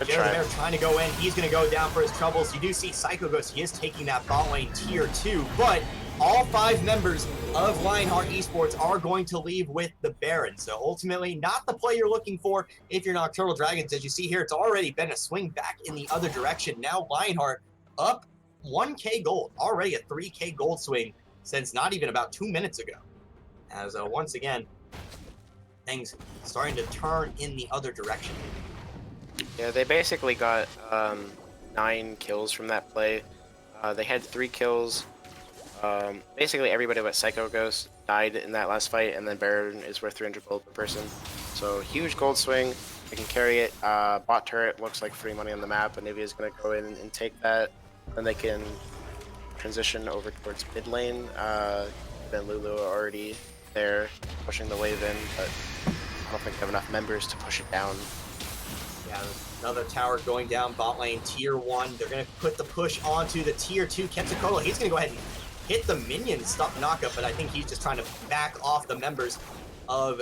They're trying to go in. He's going to go down for his troubles. You do see Psycho Ghost. He is taking that bot lane tier 2, but all 5 members of Lionheart Esports are going to leave with the Baron. So ultimately, not the play you're looking for if you're Nocturnal Dragons. As you see here, it's already been a swing back in the other direction. Now Lionheart up 1k gold. Already a 3k gold swing since not even about 2 minutes ago. As once again, things starting to turn in the other direction. Yeah, they basically got 9 kills from that play. They had 3 kills. Basically everybody but Psycho Ghost died in that last fight, and then Baron is worth 300 gold per person. So huge gold swing. They can carry it. Bot turret looks like free money on the map, and Nivea's going to go in and take that. Then they can transition over towards mid lane. Ben Lulu are already there pushing the wave in, but I don't think they have enough members to push it down. Yeah, another tower going down bot lane, tier 1. They're going to put the push onto the tier 2. Quetzalcoatl, he's going to go ahead and hit the minion, stop knockup, but I think he's just trying to back off the members of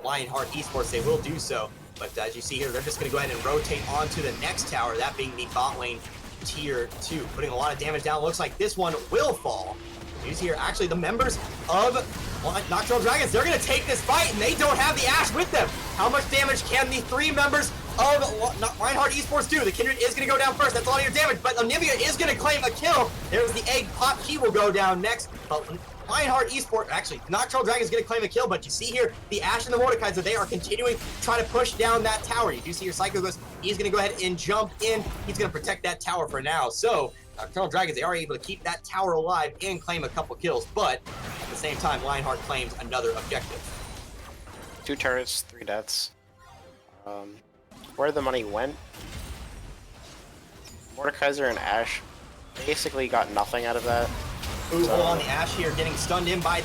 Lionheart Esports. They will do so, but as you see here, they're just going to go ahead and rotate onto the next tower, that being the bot lane tier 2, putting a lot of damage down. Looks like this one will fall. You see here, actually, the members of Nocturnal Dragons, they're going to take this fight, and they don't have the Ashe with them. How much damage can the 3 members of Lionheart Esports do? The Kindred is going to go down first. That's a lot of your damage, but Olivia is going to claim a kill. There's the egg pop. He will go down next. But Lionheart Esports, actually, Nocturnal Dragon is going to claim a kill, but you see here, the Ashe and the Mordekaiser, they are continuing to try to push down that tower. You do see your Psycho Ghost. He's going to go ahead and jump in. He's going to protect that tower for now. So Nocturnal Dragons, they are able to keep that tower alive and claim a couple kills, but at the same time, Lionheart claims another objective. 2 turrets, 3 deaths. Where the money went, Mordekaiser and Ashe basically got nothing out of that. Ooh, hold on, the Ashe here getting stunned in by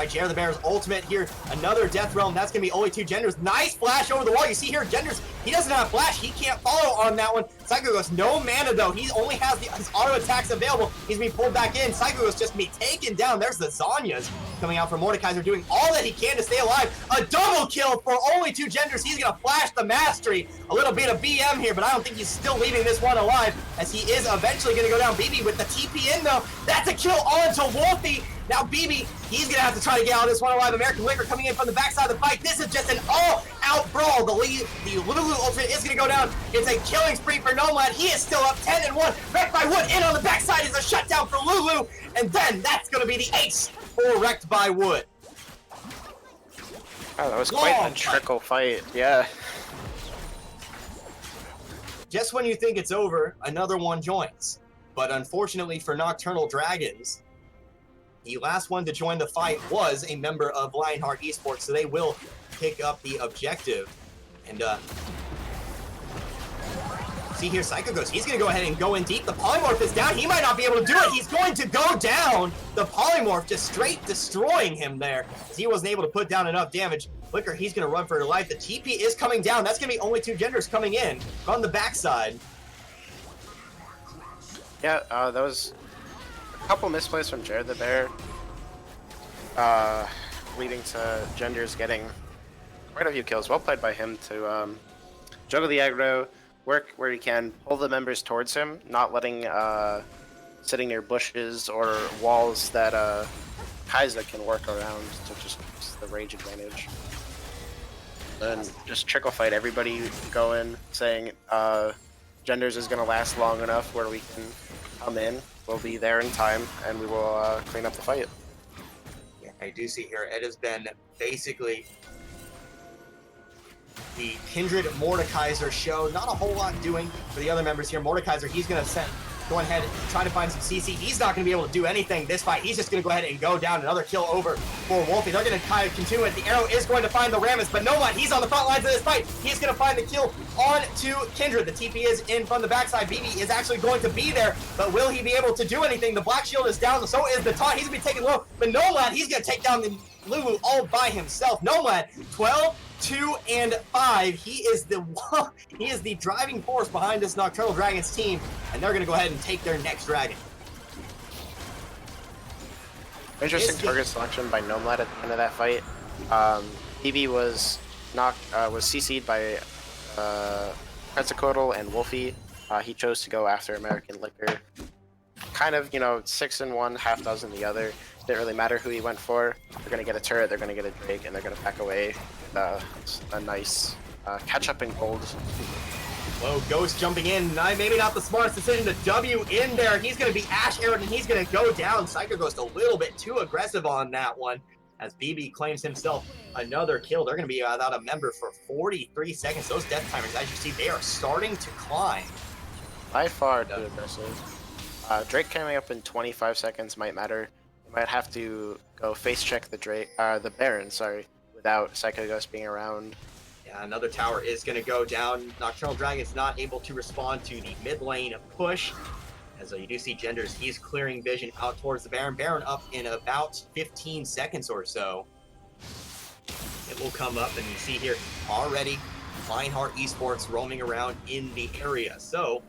Jared the Bear's ultimate here. Another Death Realm, that's going to be only 2 Genders. Nice flash over the wall. You see here, Genders, he doesn't have a flash. He can't follow on that one. Psycho Ghost, no mana though. He only has his auto attacks available. He's being pulled back in. Psycho Ghost just be taken down. There's the Zanyas coming out for Mordekaiser, doing all that he can to stay alive. A double kill for only 2 genders. He's gonna flash the mastery. A little bit of BM here, but I don't think he's still leaving this one alive, as he is eventually gonna go down. BB with the TP in though. That's a kill onto Wolfie. Now BB, he's gonna have to try to get out of this one alive. American Liquor coming in from the backside of the fight. This is just an all-out brawl. The Lulu ultimate is gonna go down. It's a killing spree for Nomad. He is still up 10-1. Wrecked by Wood in on the backside is a shutdown for Lulu. And then that's gonna be the ace for Wrecked by Wood. Oh, that was quite a trickle fight. Yeah. Just when you think it's over, another one joins. But unfortunately for Nocturnal Dragons, the last one to join the fight was a member of Lionheart Esports, so they will pick up the objective. And see here, Psycho Ghost, he's going to go ahead and go in deep. The Polymorph is down. He might not be able to do it. He's going to go down. The Polymorph just straight destroying him there, as he wasn't able to put down enough damage. Liquor, he's going to run for her life. The TP is coming down. That's going to be only 2 genders coming in on the backside. Yeah, that was a couple misplays from Jared the Bear, leading to Genders getting quite a few kills. Well played by him to juggle the aggro, work where he can, pull the members towards him, not letting sitting near bushes or walls that Kaiser can work around to just use the rage advantage. Then just trickle fight everybody, go in, saying Genders is going to last long enough where we can come in. We'll be there in time, and we will clean up the fight. Yeah, I do see here, it has been basically the Kindred Mordekaiser show. Not a whole lot doing for the other members here. Mordekaiser, he's going to go ahead and try to find some CC. He's not going to be able to do anything this fight. He's just going to go ahead and go down. Another kill over for Wolfie. They're going to kind of continue it. The arrow is going to find the Rammus, but Nomad, he's on the front lines of this fight. He's going to find the kill on to Kindred. The TP is in from the backside. BB is actually going to be there, but will he be able to do anything? The Black Shield is down, so is the taunt. He's going to be taken low, but Nomad, he's going to take down the Lulu all by himself. Nomad, 12, 2, and 5. He is the driving force behind this Nocturnal Dragons team, and they're going to go ahead and take their next dragon. Interesting target selection by Nomad at the end of that fight. BB was CC'd by Quetzalcoatl and Wolfie. He chose to go after American Liquor. Kind of, 6-1, half dozen the other. Didn't really matter who he went for. They're going to get a turret, they're going to get a Drake, and they're going to back away with a nice catch-up in gold. Whoa, Ghost jumping in. Maybe not the smartest decision to W in there. He's going to be Ash Arrowed, and he's going to go down. Psycho Ghost a little bit too aggressive on that one, as BB claims himself another kill. They're going to be without a member for 43 seconds. Those death timers, as you see, they are starting to climb. By far too aggressive. Drake coming up in 25 seconds might matter. You might have to go face check the Baron, without Psycho Ghost being around. Yeah, another tower is going to go down. Nocturnal Dragon's not able to respond to the mid lane push. As you do see Genders, he's clearing vision out towards the Baron. Baron up in about 15 seconds or so. It will come up, and you see here already Lionheart Esports roaming around in the area. So,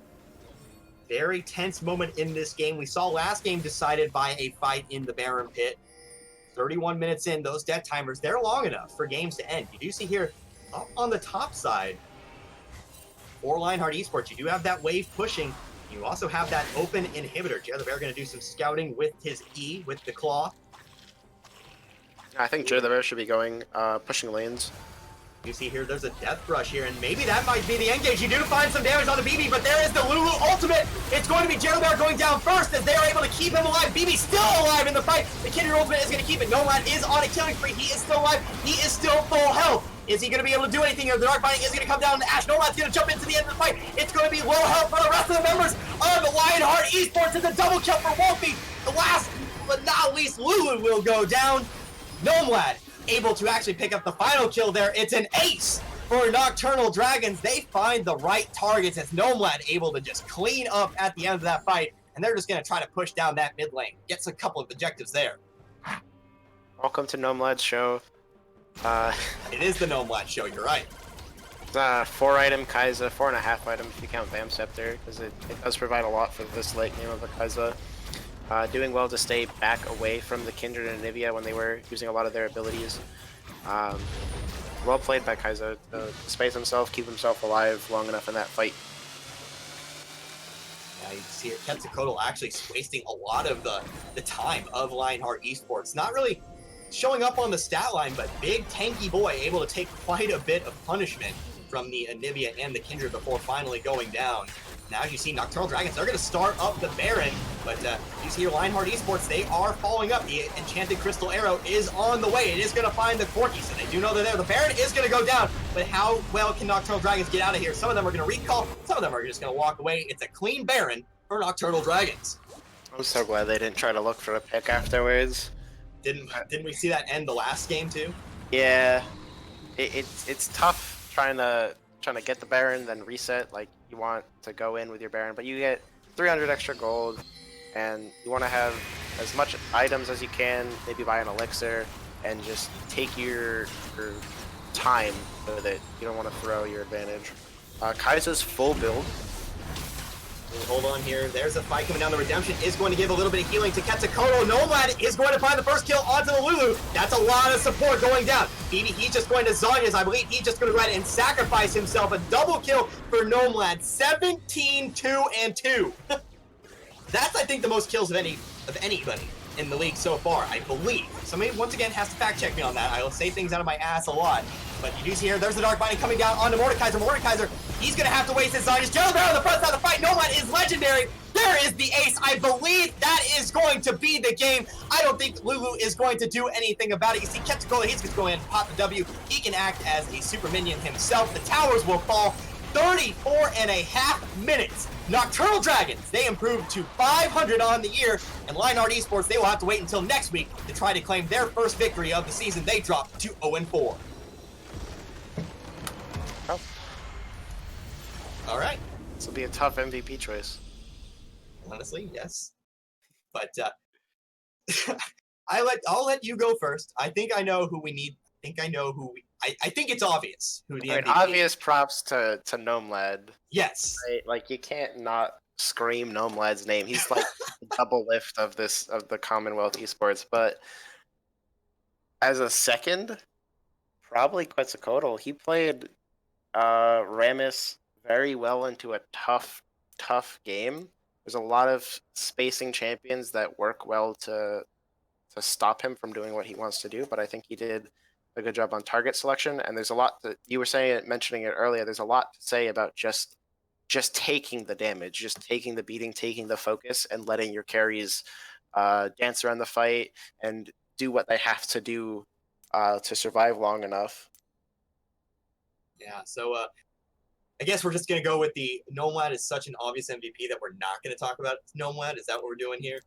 very tense moment in this game. We saw last game decided by a fight in the Baron pit. 31 minutes in, those death timers, they're long enough for games to end. You do see here, up on the top side, for Lionheart Esports, you do have that wave pushing. You also have that open inhibitor. Jared the Bear going to do some scouting with his E, with the claw. I think Jared the Bear should be going, pushing lanes. You see here, there's a death rush here, and maybe that might be the engage. You do find some damage on the BB, but there is the Lulu ultimate. It's going to be Jared the Bear going down first, as they are able to keep him alive. BB still alive in the fight. The Kindred ultimate is going to keep it. Nomad is on a killing spree. He is still alive. He is still full health. Is he going to be able to do anything here? The Dark Binding is going to come down to Ash. Nomad's going to jump into the end of the fight. It's going to be low health for the rest of the members of the Lionheart Esports. It's a double kill for Wolfie. The last but not least, Lulu will go down. Nomad able to actually pick up the final kill there. It's an ace for Nocturnal Dragons. They find the right targets, as Nomad able to just clean up at the end of that fight, and they're just going to try to push down that mid lane. Gets a couple of objectives there. Welcome to Nomad's show. It is the Nomad show, you're right. 4 item Kai'Sa, 4.5 item if you count Vam Scepter, because it does provide a lot for this late game of the Kai'Sa. Doing well to stay back away from the Kindred and Anivia when they were using a lot of their abilities. Well played by Kai'Sa to space himself, keep himself alive long enough in that fight. Yeah, you see it. Quetzalcoatl actually wasting a lot of the time of Lionheart Esports. Not really showing up on the stat line, but big tanky boy able to take quite a bit of punishment from the Anivia and the Kindred before finally going down. Now, as you see, Nocturnal Dragons, they're going to start up the Baron, but you see here, Lionheart Esports, they are following up. The Enchanted Crystal Arrow is on the way. It is going to find the Corki, so they do know they're there. The Baron is going to go down, but how well can Nocturnal Dragons get out of here? Some of them are going to recall, some of them are just going to walk away. It's a clean Baron for Nocturnal Dragons. I'm so glad they didn't try to look for a pick afterwards. Didn't we see that end the last game too? Yeah, it's tough trying to get the Baron, then reset. Like, you want to go in with your Baron, but you get 300 extra gold, and you want to have as much items as you can, maybe buy an elixir, and just take your time so that you don't want to throw your advantage. Kai'Sa's full build. Hold on here. There's a fight coming down. The Redemption is going to give a little bit of healing to Quetzalcoatl. Nomad is going to find the first kill onto the Lulu. That's a lot of support going down. Phoebe, he's just going to Zonya's. I believe he's just going to go ahead and sacrifice himself. A double kill for Nomad. 17, 2, and 2. That's, I think, the most kills of anybody in the league so far, I believe. Somebody, once again, has to fact check me on that. I will say things out of my ass a lot. But you do see here, there's the Dark Binding coming down onto Mordekaiser. Mordekaiser, he's going to have to waste his Zonius. Gerald Barrow on the front side of the fight. Nomad is legendary. There is the ace. I believe that is going to be the game. I don't think Lulu is going to do anything about it. You see Quetzalcoatl, he's just going to pop the W. He can act as a super minion himself. The towers will fall. 34.5 minutes. Nocturnal Dragons, they improved to 500 on the year, and Lionheart Esports, they will have to wait until next week to try to claim their first victory of the season. They dropped to 0-4. Oh. All right. This will be a tough MVP choice. Honestly, yes. But I'll let you go first. I think I know who we need. I think it's obvious who the MVP is. Obvious props to Gnomelad. Yes. Right? Like, you can't not scream Gnomelad's name. He's like the double lift of the Commonwealth Esports. But as a second, probably Quetzalcoatl. He played Rammus very well into a tough game. There's a lot of spacing champions that work well to stop him from doing what he wants to do, but I think he did a good job on target selection. And there's a lot that you were mentioning it earlier. There's a lot to say about just taking the damage, just taking the beating, taking the focus, and letting your carries dance around the fight and do what they have to do to survive long enough. Yeah. So I guess we're just gonna go with the Nomad is such an obvious MVP that we're not gonna talk about Nomad. Is that what we're doing here?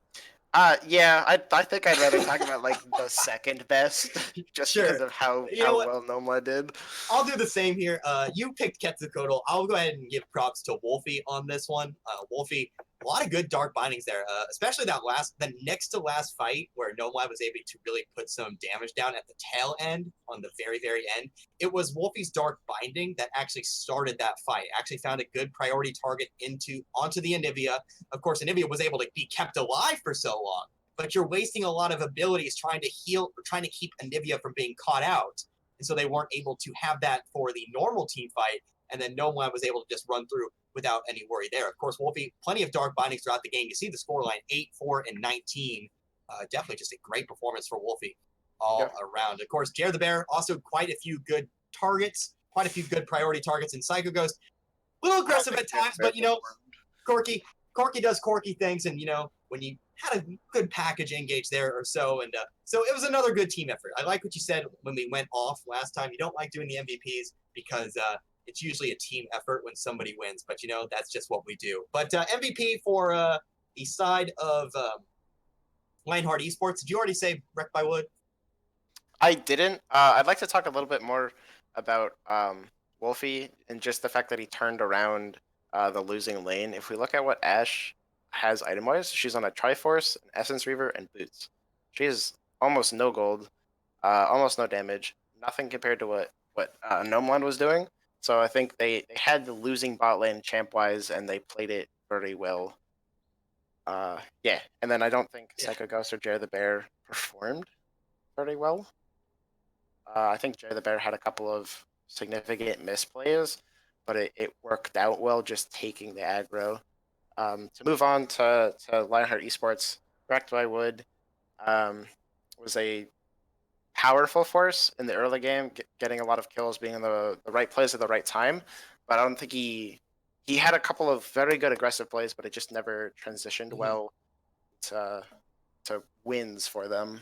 Yeah, I think I'd rather talk about like the second best, just Sure. because of how well Nomad did. I'll do the same here. You picked Quetzalcoatl. I'll go ahead and give props to Wolfie on this one. Wolfie, a lot of good dark bindings there, especially the next to last fight where Nomad was able to really put some damage down at the tail end, on the very, very end. It was Wolfie's dark binding that actually started that fight. Actually found a good priority target onto the Anivia. Of course, Anivia was able to be kept alive for so long, but you're wasting a lot of abilities trying to heal, or trying to keep Anivia from being caught out. And so they weren't able to have that for the normal team fight, and then Nomad was able to just run through without any worry there. Of course, Wolfie, plenty of dark bindings throughout the game. You see the scoreline, 8, 4, and 19. Definitely just a great performance for Wolfie all around. Of course, Jared the Bear, also quite a few good targets, quite a few good priority targets in Psycho Ghost. A little aggressive at times, but, Corky does Corky things, and, when you had a good package engage there or so, and so it was another good team effort. I like what you said when we went off last time. You don't like doing the MVPs because it's usually a team effort when somebody wins, but that's just what we do. But MVP for the side of Lionheart Esports, did you already say Wrecked by Wood? I didn't. I'd like to talk a little bit more about Wolfie and just the fact that he turned around the losing lane. If we look at what Ashe has item-wise, she's on a Triforce, an Essence Reaver, and Boots. She has almost no gold, almost no damage, nothing compared to what Gnomeland was doing. So I think they had the losing bot lane champ-wise, and they played it very well. Yeah, and then I don't think Psycho Ghost or Jerry the Bear performed very well. I think Jerry the Bear had a couple of significant misplays, but it worked out well just taking the aggro. To move on to Lionheart Esports, Rectway Wood was a powerful force in the early game, getting a lot of kills, being in the right place at the right time. But I don't think he had a couple of very good aggressive plays, but it just never transitioned well to wins for them.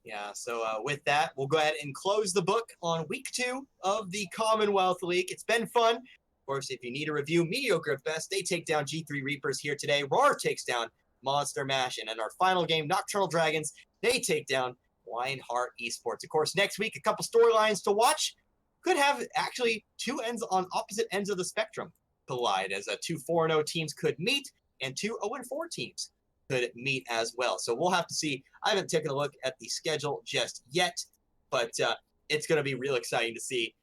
Yeah, so with that, we'll go ahead and close the book on week 2 of the Commonwealth League. It's been fun. Of course, if you need a review, mediocre at best, they take down G3 Reapers here today. RAR takes down Monster Mash. And in our final game, Nocturnal Dragons, they take down Lionheart Esports. Of course, next week, a couple storylines to watch. Could have actually two ends on opposite ends of the spectrum collide, as 2 4-0 teams could meet and 2 0-4 teams could meet as well. So we'll have to see. I haven't taken a look at the schedule just yet, but it's going to be real exciting to see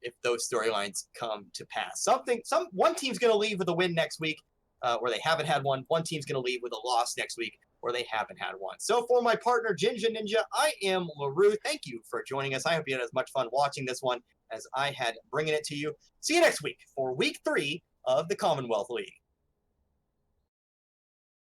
if those storylines come to pass. One team's going to leave with a win next week where they haven't had one. One team's going to leave with a loss next week where they haven't had one. So for my partner, Jinja Ninja, I am LaRue. Thank you for joining us. I hope you had as much fun watching this one as I had bringing it to you. See you next week for week 3 of the Commonwealth League.